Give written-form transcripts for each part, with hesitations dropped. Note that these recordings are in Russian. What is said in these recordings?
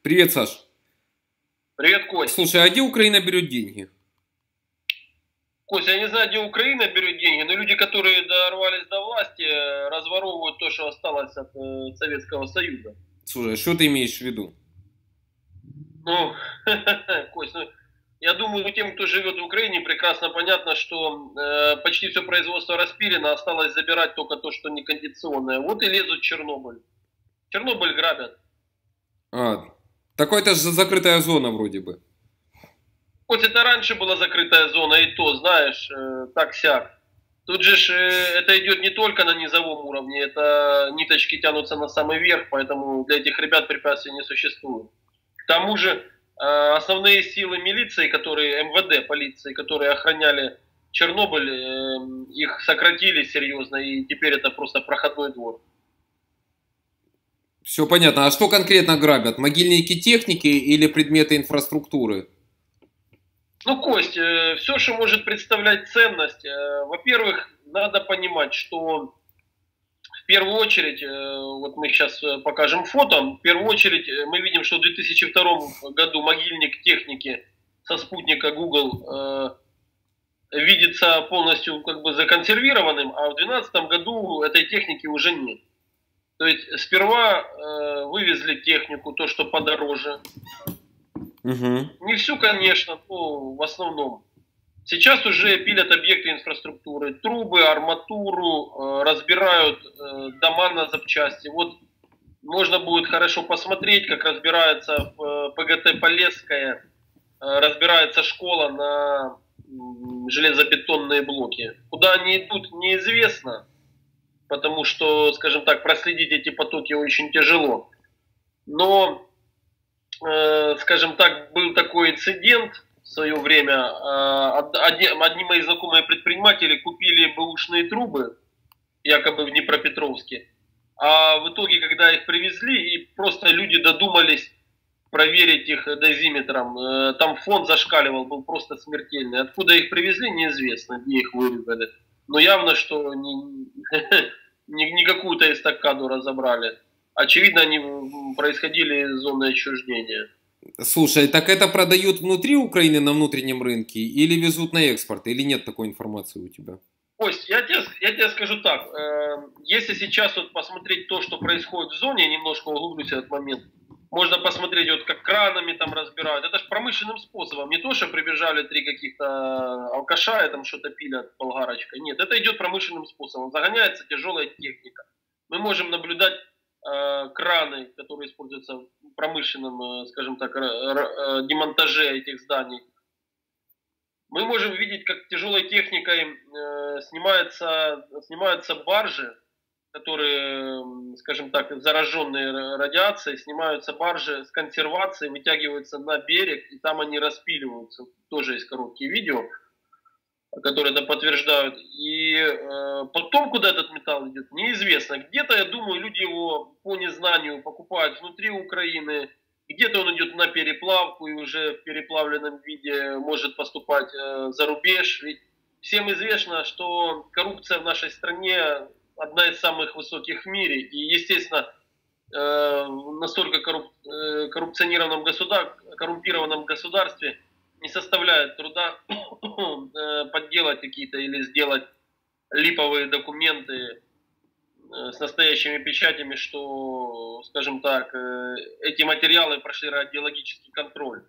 Привет, Саш. Привет, Кость. Слушай, а где Украина берет деньги? Кость, я не знаю, где Украина берет деньги, но люди, которые дорвались до власти, разворовывают то, что осталось от Советского Союза. Слушай, что ты имеешь в виду? Ну, Кость, ну, я думаю, тем, кто живет в Украине, прекрасно понятно, что почти все производство распилено, осталось забирать только то, что некондиционное. Вот и лезут в Чернобыль. Чернобыль грабят. А, такой это же закрытая зона вроде бы. Хоть это раньше была закрытая зона, и то, знаешь, так-сяк. Тут же это идет не только на низовом уровне, это ниточки тянутся на самый верх, поэтому для этих ребят препятствий не существует. К тому же основные силы милиции, которые, МВД, полиции, которые охраняли Чернобыль, их сократили серьезно, и теперь это просто проходной двор. Все понятно. А что конкретно грабят? Могильники техники или предметы инфраструктуры? Ну, Кость, все, что может представлять ценность, во-первых, надо понимать, что в первую очередь, вот мы сейчас покажем фото, в первую очередь мы видим, что в 2002 году могильник техники со спутника Google видится полностью как бы законсервированным, а в 2012 году этой техники уже нет. То есть сперва вывезли технику, то, что подороже. Угу. Не всю, конечно, но в основном. Сейчас уже пилят объекты инфраструктуры, трубы, арматуру, разбирают дома на запчасти. Вот можно будет хорошо посмотреть, как разбирается в ПГТ Полесская, разбирается школа на железобетонные блоки. Куда они идут, неизвестно, потому что, скажем так, проследить эти потоки очень тяжело. Но, скажем так, был такой инцидент в свое время. Одни мои знакомые предприниматели купили бэушные трубы, якобы в Днепропетровске. А в итоге, когда их привезли, и просто люди додумались проверить их дозиметром, там фон зашкаливал, был просто смертельный. Откуда их привезли, неизвестно, где их вырезали. Но явно, что не какую-то эстакаду разобрали. Очевидно, они происходили из зоны отчуждения. Слушай, так это продают внутри Украины на внутреннем рынке или везут на экспорт? Или нет такой информации у тебя? Кость, я тебе скажу так. Если сейчас вот посмотреть то, что происходит в зоне, я немножко углублюсь в этот момент, можно посмотреть, вот как кранами там разбирают. Это же промышленным способом. Не то, что прибежали три каких-то алкаша и там что-то пилят болгарочкой. Нет, это идет промышленным способом. Загоняется тяжелая техника. Мы можем наблюдать краны, которые используются в промышленном, скажем так, демонтаже этих зданий. Мы можем видеть, как тяжелой техникой снимаются баржи, которые, скажем так, зараженные радиацией, снимаются баржи с консервацией, вытягиваются на берег, и там они распиливаются. Тоже есть короткие видео, которые это подтверждают. И потом, куда этот металл идет, неизвестно. Где-то, я думаю, люди его по незнанию покупают внутри Украины, где-то он идет на переплавку и уже в переплавленном виде может поступать за рубеж. Ведь всем известно, что коррупция в нашей стране одна из самых высоких в мире. И, естественно, настолько коррумпированном государстве не составляет труда подделать какие-то или сделать липовые документы с настоящими печатями, что, скажем так, эти материалы прошли радиологический контроль.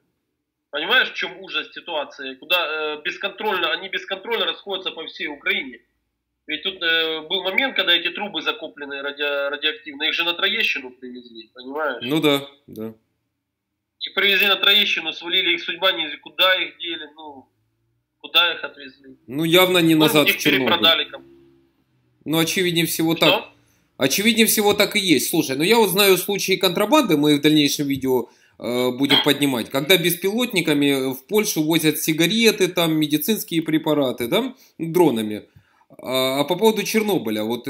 Понимаешь, в чем ужас ситуации? Куда бесконтрольно, они бесконтрольно расходятся по всей Украине. Ведь тут был момент, когда эти трубы закопленные радиоактивные, их же на Троещину привезли, понимаешь? Ну да, да. Их привезли на Троещину, свалили, их судьба неизвестна, куда их дели, ну, куда их отвезли. Ну явно не Может назад быть, в их Чернобыль. перепродали кому-то. Ну очевиднее всего Что? так. Очевиднее всего так и есть. Слушай, ну я вот знаю случаи контрабанды, мы в дальнейшем видео будем поднимать, когда беспилотниками в Польшу возят сигареты, там, медицинские препараты, да, дронами. А по поводу Чернобыля, вот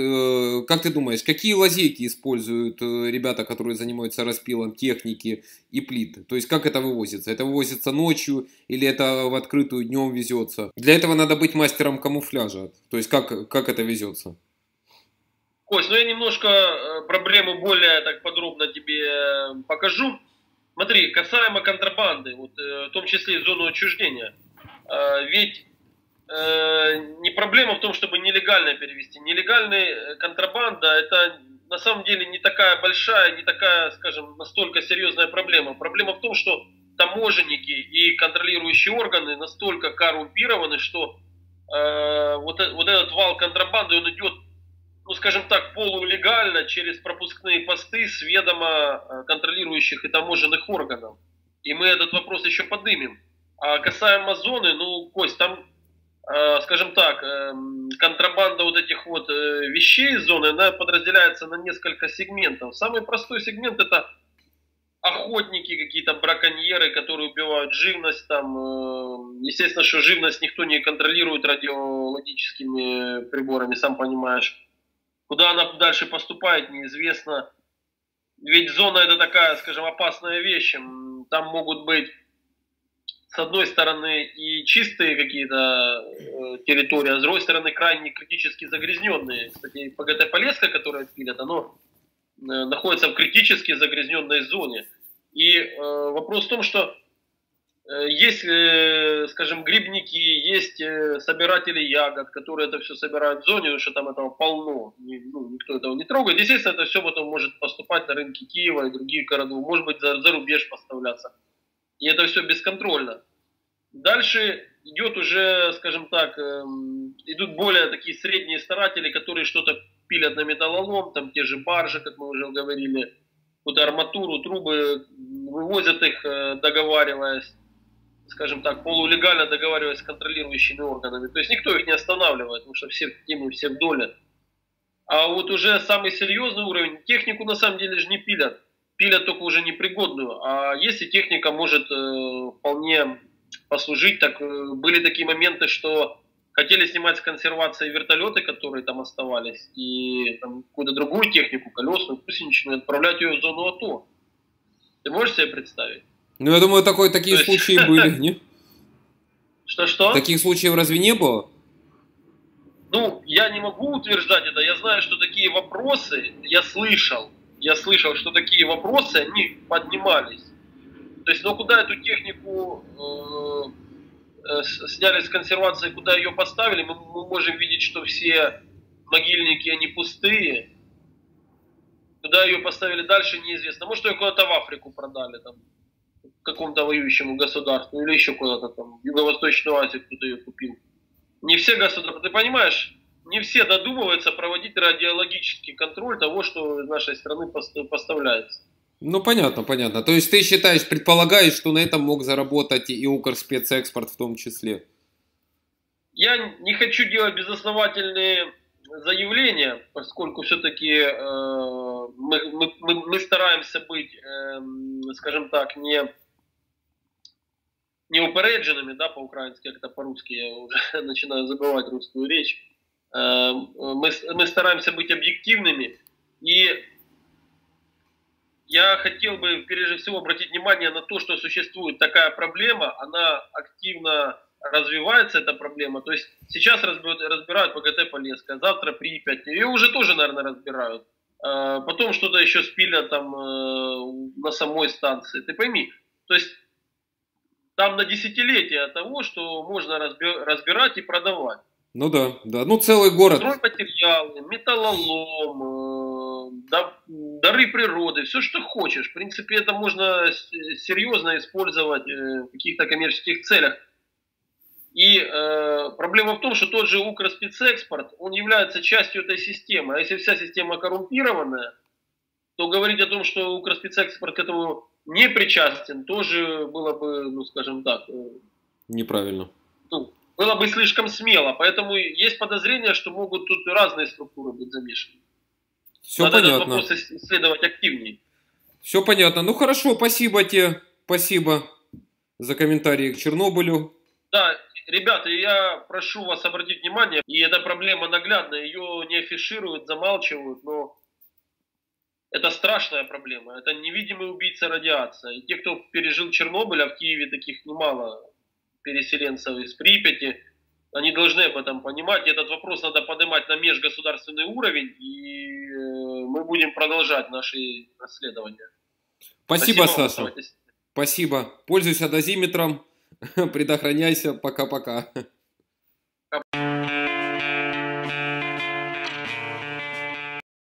как ты думаешь, какие лазейки используют ребята, которые занимаются распилом техники и плит? То есть как это вывозится? Это вывозится ночью или это в открытую днем везется? Для этого надо быть мастером камуфляжа. То есть как это везется? Кость, ну я немножко проблему более так подробно тебе покажу. смотри, касаемо контрабанды, вот, в том числе и зону отчуждения, ведь не проблема в том, чтобы нелегально перевести. Нелегальная контрабанда — это на самом деле не такая большая, не такая, скажем, настолько серьезная проблема. Проблема в том, что таможенники и контролирующие органы настолько коррумпированы, что вот этот вал контрабанды, он идет, ну, скажем так, полулегально через пропускные посты с ведома контролирующих и таможенных органов. И мы этот вопрос еще поднимем. А касаемо зоны, ну, Кость, там, скажем так, контрабанда вот этих вот вещей из зоны, она подразделяется на несколько сегментов. Самый простой сегмент — это охотники, какие-то браконьеры, которые убивают живность. Там, естественно, что живность никто не контролирует радиологическими приборами, сам понимаешь. Куда она дальше поступает, неизвестно. Ведь зона — это такая, скажем, опасная вещь. Там могут быть, с одной стороны, и чистые какие-то территории, а с другой стороны, крайне критически загрязненные. Кстати, ПГТ Полесское, которое пилят, оно находится в критически загрязненной зоне. И вопрос в том, что есть, скажем, грибники, есть собиратели ягод, которые это все собирают в зоне, потому что там этого полно, никто этого не трогает. Естественно, это все потом может поступать на рынки Киева и других городов, может быть, за рубеж поставляться. И это все бесконтрольно. Дальше идет уже, скажем так, идут более такие средние старатели, которые что-то пилят на металлолом, там те же баржи, как мы уже говорили, вот арматуру, трубы, вывозят их, договариваясь, скажем так, полулегально договариваясь с контролирующими органами. То есть никто их не останавливает, потому что все в теме, все в доле. А вот уже самый серьезный уровень, технику на самом деле же не пилят. Пилят только уже непригодную. А если техника может вполне послужить, так были такие моменты, что хотели снимать с консервации вертолеты, которые там оставались, и там какую-то другую технику, колесную, гусеничную, отправлять ее в зону АТО. Ты можешь себе представить? Ну, я думаю, такие случаи были, не? Что-что? Таких случаев разве не было? Ну, я не могу утверждать это. Я знаю, что такие вопросы, я слышал, что такие вопросы, они поднимались. То есть, ну, куда эту технику сняли с консервации, куда ее поставили, мы можем видеть, что все могильники, они пустые. Куда ее поставили дальше, неизвестно. Может, ее куда-то в Африку продали, там, какому-то воюющему государству, или еще куда-то там, в Юго-Восточную Азию кто-то ее купил. Не все государства, ты понимаешь, не все додумываются проводить радиологический контроль того, что из нашей страны поставляется. Ну, понятно. То есть ты считаешь, предполагаешь, что на этом мог заработать и Укрспецэкспорт в том числе? Я не хочу делать безосновательные заявления, поскольку все-таки мы стараемся быть, скажем так, не упередженными, да, по-украински, как это по-русски, я уже начинаю забывать русскую речь. Мы стараемся быть объективными, и я хотел бы, прежде всего, обратить внимание на то, что существует такая проблема, она активно развивается, эта проблема. То есть сейчас разбирают ПГТ Полесское, завтра Припять, ее уже тоже, наверное, разбирают. Потом что-то еще спилят там на самой станции. Ты пойми, то есть там на десятилетия того, что можно разбирать и продавать. Ну да. Ну целый город. Стройматериалы, металлолом, дары природы, все, что хочешь. В принципе, это можно серьезно использовать в каких-то коммерческих целях. И проблема в том, что тот же Укрспецэкспорт, он является частью этой системы. А если вся система коррумпированная, то говорить о том, что Укрспецэкспорт к этому не причастен, тоже было бы, ну скажем так... Неправильно. Ну, было бы слишком смело. Поэтому есть подозрение, что могут тут разные структуры быть замешаны. Все Надо понятно. этот вопрос исследовать активнее. Все понятно. Ну хорошо, спасибо тебе. Спасибо за комментарии к Чернобылю. Да, ребята, я прошу вас обратить внимание, и эта проблема наглядная, ее не афишируют, замалчивают, но это страшная проблема. Это невидимый убийца радиация. И те, кто пережил Чернобыль, а в Киеве таких немало переселенцев из Припяти, они должны об этом понимать. И этот вопрос надо поднимать на межгосударственный уровень, и мы будем продолжать наши расследования. Спасибо, Саша. Спасибо. Пользуйся дозиметром, предохраняйся. Пока-пока.